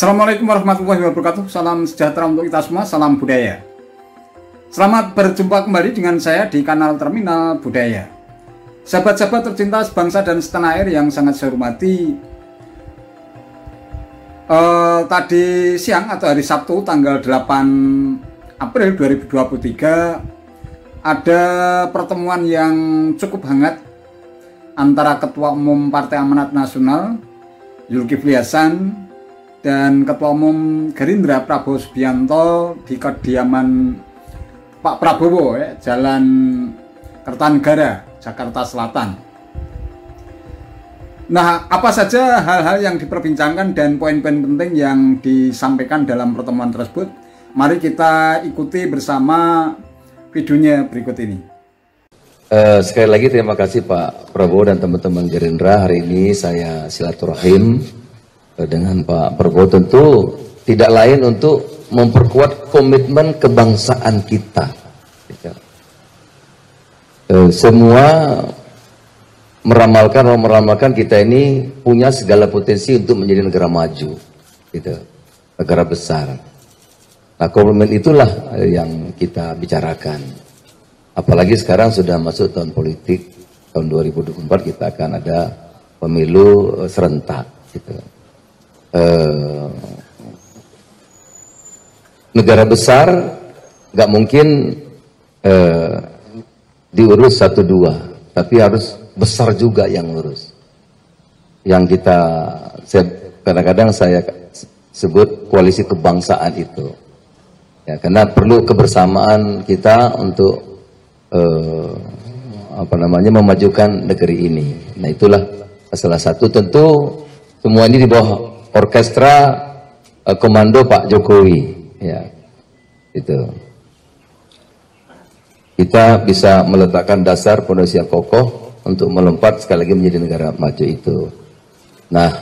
Assalamualaikum warahmatullahi wabarakatuh. Salam sejahtera untuk kita semua, salam budaya. Selamat berjumpa kembali dengan saya di kanal Terminal Budaya. Sahabat-sahabat tercinta sebangsa dan setanah air yang sangat saya hormati, tadi siang atau hari Sabtu tanggal 8 April 2023 ada pertemuan yang cukup hangat antara Ketua Umum Partai Amanat Nasional Zulkifli Hasan dan Ketua Umum Gerindra Prabowo Subianto di kediaman Pak Prabowo, Jalan Kertanegara, Jakarta Selatan. Nah, apa saja hal-hal yang diperbincangkan dan poin-poin penting yang disampaikan dalam pertemuan tersebut? Mari kita ikuti bersama videonya berikut ini. Sekali lagi terima kasih Pak Prabowo dan teman-teman Gerindra. Hari ini saya silaturahim dengan Pak Prabowo, tentu tidak lain untuk memperkuat komitmen kebangsaan kita. Semua meramalkan kita ini punya segala potensi untuk menjadi negara maju, negara besar. Nah, komitmen itulah yang kita bicarakan. Apalagi sekarang sudah masuk tahun politik, tahun 2024 kita akan ada pemilu serentak. Negara besar nggak mungkin diurus 1-2, tapi harus besar juga yang ngurus. Yang kadang-kadang saya sebut koalisi kebangsaan itu, ya, karena perlu kebersamaan kita untuk memajukan negeri ini. Nah, itulah salah satu, tentu semua ini di bawah orkestra komando Pak Jokowi, ya, itu kita bisa meletakkan dasar fondasi yang kokoh untuk melompat sekali lagi menjadi negara maju itu. Nah,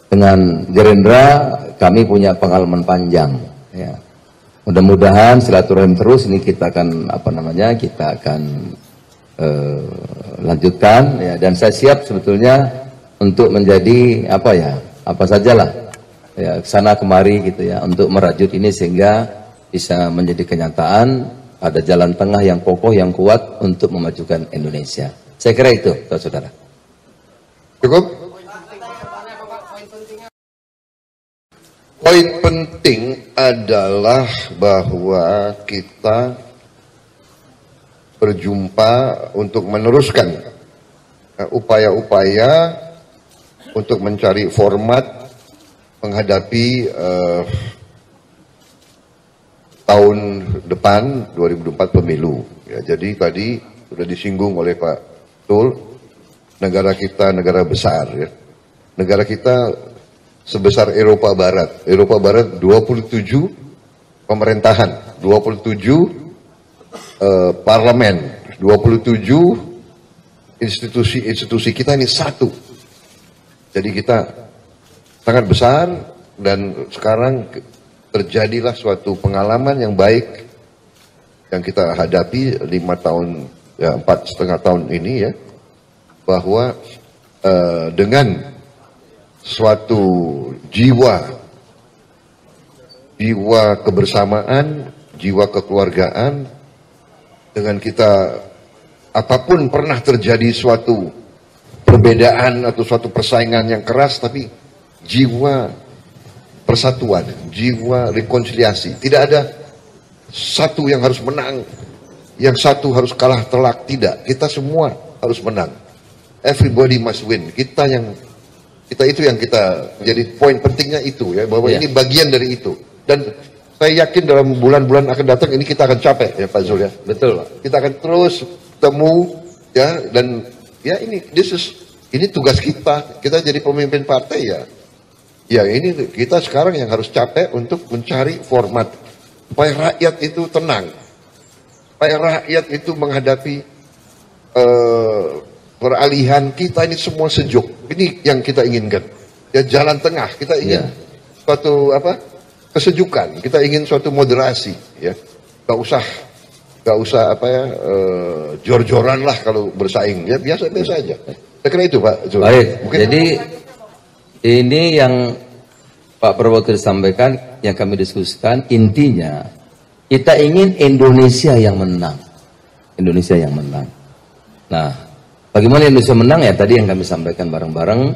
dengan Gerindra kami punya pengalaman panjang, ya. Mudah-mudahan silaturahim terus ini kita akan kita akan lanjutkan, ya, dan saya siap sebetulnya untuk menjadi apa sajalah, ya, sana kemari gitu ya, untuk merajut ini sehingga bisa menjadi kenyataan, ada jalan tengah yang kokoh yang kuat untuk memajukan Indonesia. Saya kira itu, saudara. Cukup? Poin penting adalah bahwa kita berjumpa untuk meneruskan upaya-upaya untuk mencari format menghadapi tahun depan 2024 pemilu. Ya, jadi tadi sudah disinggung oleh Pak Tul, negara kita negara besar, ya. Negara kita sebesar Eropa Barat. Eropa Barat 27 pemerintahan, 27 parlemen, 27 institusi kita ini satu. Jadi kita sangat besar, dan sekarang terjadilah suatu pengalaman yang baik yang kita hadapi 4,5 tahun ini, ya, bahwa dengan suatu jiwa kebersamaan, jiwa kekeluargaan, dengan kita apapun pernah terjadi suatu perbedaan atau suatu persaingan yang keras, tapi jiwa persatuan, jiwa rekonsiliasi. Tidak ada satu yang harus menang, yang satu harus kalah telak. Tidak, kita semua harus menang. Everybody must win. Kita itu yang kita jadi poin pentingnya itu, ya, bahwa ini bagian dari itu. Dan saya yakin dalam bulan-bulan akan datang ini kita akan capai, ya Pak Zul, ya. Betul, Pak. Kita akan terus ketemu, ya, dan ya ini tugas kita. Kita jadi pemimpin partai, ya. Ya, ini kita sekarang yang harus capek untuk mencari format supaya rakyat itu tenang, supaya rakyat itu menghadapi peralihan kita ini semua sejuk. Ini yang kita inginkan. Ya, jalan tengah. Kita ingin suatu kesejukan. Kita ingin suatu moderasi, ya. Gak usah jor-joran lah kalau bersaing, ya, biasa-biasa aja. Saya kira itu, Pak Zul. Baik. Mungkin jadi ini yang Pak Prabowo tadi sampaikan, yang kami diskusikan, intinya kita ingin Indonesia yang menang. Indonesia yang menang. Nah, bagaimana Indonesia menang ya tadi yang kami sampaikan bareng-bareng,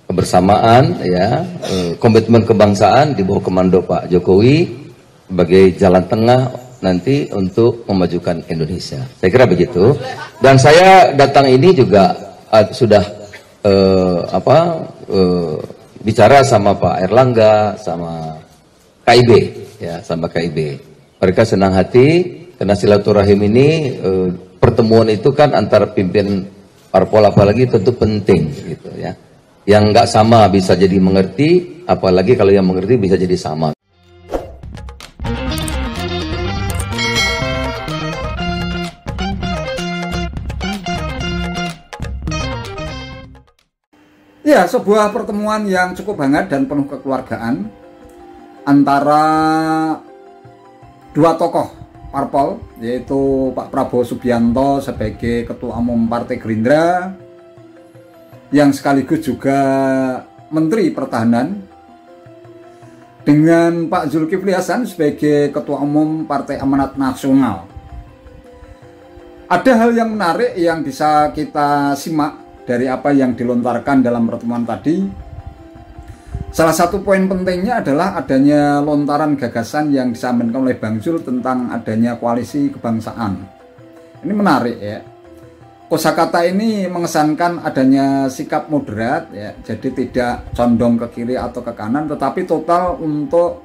kebersamaan, ya, komitmen kebangsaan di bawah komando Pak Jokowi sebagai jalan tengah nanti untuk memajukan Indonesia. Saya kira begitu. Dan saya datang ini juga sudah bicara sama Pak Erlangga, sama KIB, ya, sama KIB. Mereka senang hati karena silaturahim ini, pertemuan itu kan antara pimpinan parpol apalagi tentu penting, gitu ya. Yang nggak sama bisa jadi mengerti, apalagi kalau yang mengerti bisa jadi sama. Ya, sebuah pertemuan yang cukup hangat dan penuh kekeluargaan antara dua tokoh parpol, yaitu Pak Prabowo Subianto sebagai Ketua Umum Partai Gerindra yang sekaligus juga Menteri Pertahanan, dengan Pak Zulkifli Hasan sebagai Ketua Umum Partai Amanat Nasional. Ada hal yang menarik yang bisa kita simak dari apa yang dilontarkan dalam pertemuan tadi. Salah satu poin pentingnya adalah adanya lontaran gagasan yang disampaikan oleh Bang Zul tentang adanya koalisi kebangsaan. Ini menarik ya. Kosakata ini mengesankan adanya sikap moderat ya, jadi tidak condong ke kiri atau ke kanan, tetapi total untuk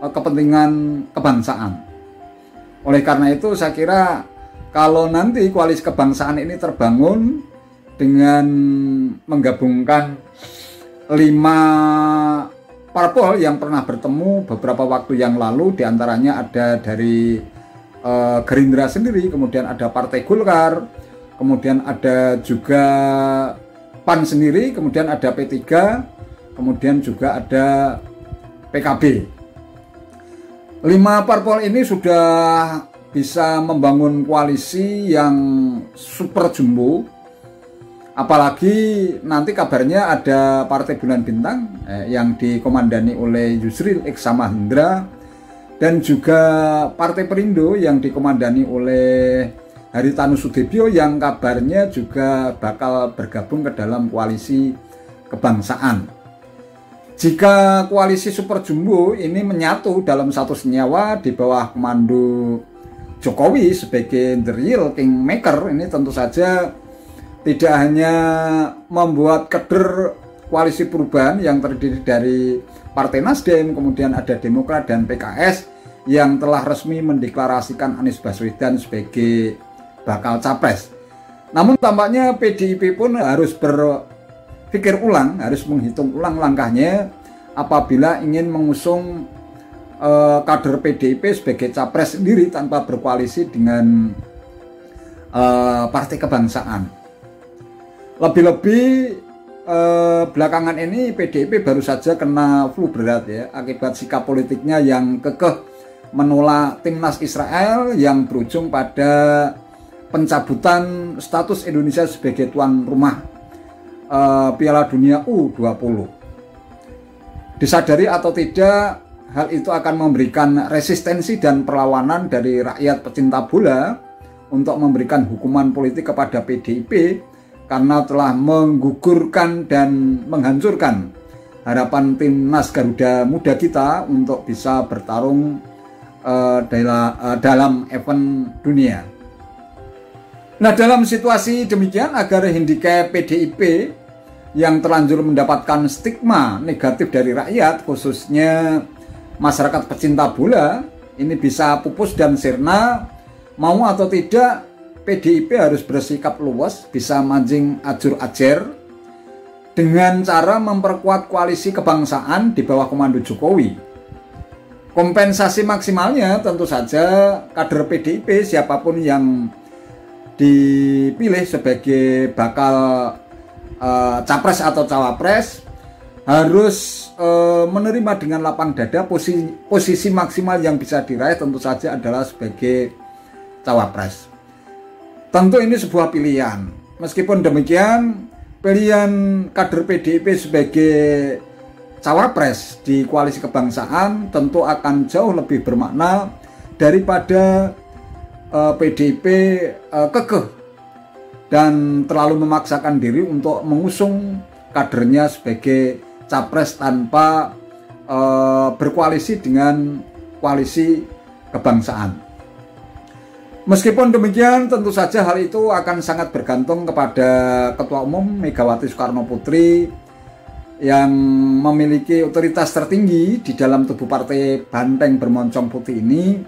kepentingan kebangsaan. Oleh karena itu saya kira kalau nanti koalisi kebangsaan ini terbangun dengan menggabungkan 5 parpol yang pernah bertemu beberapa waktu yang lalu, diantaranya ada dari Gerindra sendiri, kemudian ada Partai Golkar, kemudian ada juga PAN sendiri, kemudian ada P3, kemudian juga ada PKB. 5 parpol ini sudah bisa membangun koalisi yang super jumbo. Apalagi nanti kabarnya ada Partai Bulan Bintang yang dikomandani oleh Yusril Iza Mahendra, dan juga Partai Perindo yang dikomandani oleh Haritanu Sudibyo yang kabarnya juga bakal bergabung ke dalam koalisi kebangsaan. Jika koalisi super jumbo ini menyatu dalam satu senyawa di bawah komando Jokowi sebagai the real kingmaker, ini tentu saja tidak hanya membuat kader koalisi perubahan yang terdiri dari Partai Nasdem, kemudian ada Demokrat dan PKS yang telah resmi mendeklarasikan Anies Baswedan sebagai bakal capres. Namun tampaknya PDIP pun harus berpikir ulang, harus menghitung ulang langkahnya apabila ingin mengusung kader PDIP sebagai capres sendiri tanpa berkoalisi dengan partai kebangsaan. Lebih-lebih belakangan ini PDIP baru saja kena flu berat ya, akibat sikap politiknya yang kekeh menolak timnas Israel yang berujung pada pencabutan status Indonesia sebagai tuan rumah Piala Dunia U20. Disadari atau tidak, hal itu akan memberikan resistensi dan perlawanan dari rakyat pecinta bola untuk memberikan hukuman politik kepada PDIP karena telah menggugurkan dan menghancurkan harapan timnas Garuda Muda kita untuk bisa bertarung dalam event dunia. Nah, dalam situasi demikian, agar handicap PDIP yang terlanjur mendapatkan stigma negatif dari rakyat, khususnya masyarakat pecinta bola, ini bisa pupus dan sirna, mau atau tidak, PDIP harus bersikap luwes, bisa mancing ajur-ajer dengan cara memperkuat koalisi kebangsaan di bawah komando Jokowi. Kompensasi maksimalnya tentu saja kader PDIP siapapun yang dipilih sebagai bakal capres atau cawapres harus menerima dengan lapang dada. Posisi maksimal yang bisa diraih tentu saja adalah sebagai cawapres. Tentu ini sebuah pilihan. Meskipun demikian, pilihan kader PDIP sebagai cawapres di koalisi kebangsaan tentu akan jauh lebih bermakna daripada PDIP kekeh dan terlalu memaksakan diri untuk mengusung kadernya sebagai capres tanpa berkoalisi dengan koalisi kebangsaan. Meskipun demikian, tentu saja hal itu akan sangat bergantung kepada Ketua Umum Megawati Soekarno Putri yang memiliki otoritas tertinggi di dalam tubuh Partai Banteng Bermoncong Putih ini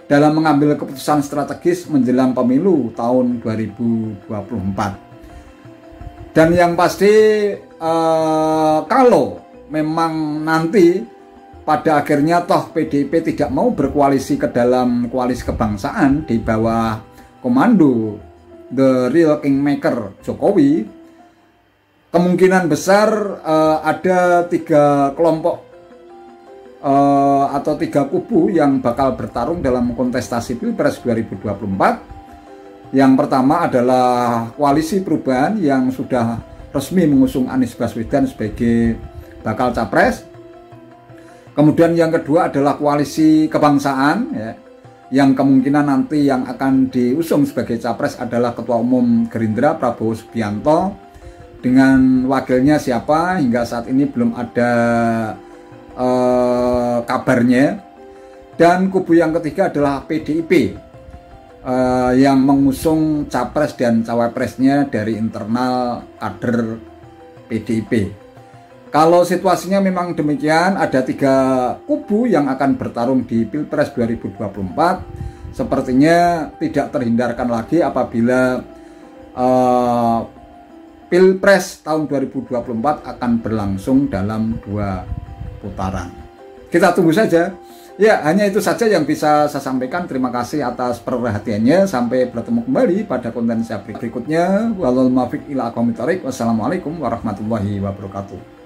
dalam mengambil keputusan strategis menjelang pemilu tahun 2024. Dan yang pasti kalau memang nanti pada akhirnya toh PDIP tidak mau berkoalisi ke dalam koalisi kebangsaan di bawah komando The Real Kingmaker Jokowi, kemungkinan besar ada 3 kelompok atau 3 kubu yang bakal bertarung dalam kontestasi Pilpres 2024. Yang pertama adalah Koalisi Perubahan yang sudah resmi mengusung Anies Baswedan sebagai bakal capres. Kemudian yang kedua adalah Koalisi Kebangsaan ya, yang kemungkinan nanti yang akan diusung sebagai capres adalah Ketua Umum Gerindra Prabowo Subianto dengan wakilnya siapa hingga saat ini belum ada kabarnya. Dan kubu yang ketiga adalah PDIP yang mengusung capres dan cawapresnya dari internal kader PDIP. Kalau situasinya memang demikian, ada 3 kubu yang akan bertarung di Pilpres 2024. Sepertinya tidak terhindarkan lagi apabila Pilpres tahun 2024 akan berlangsung dalam 2 putaran. Kita tunggu saja. Ya, hanya itu saja yang bisa saya sampaikan. Terima kasih atas perhatiannya. Sampai bertemu kembali pada konten saya berikutnya. Wassalamualaikum warahmatullahi wabarakatuh.